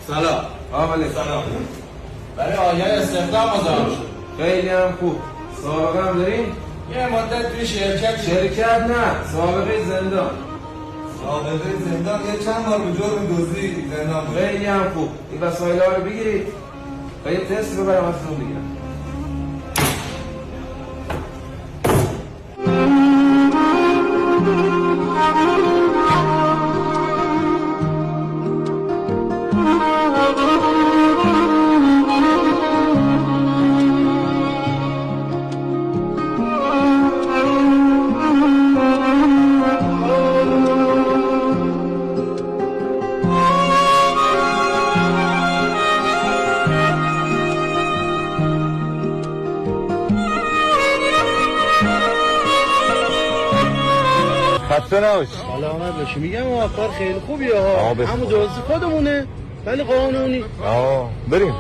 سلام. آقا سلام. برای آیه استخدام مزاحم شد. خیلی هم خوب. سابقه هم دارین؟ یه مدت توی شرکت نه، سابقه زندان. سابقه زندان یه چند بار به جرم دزدی زندان بود. خیلی هم خوب. این وسایل ها رو بگیرید و یه تست ببرم ازتون بگیرم. خسته نباش. سلامت باشی. میگم موفق خیلی خوبیه ها. همون جزئی خودمونه ولی قانونی. بریم.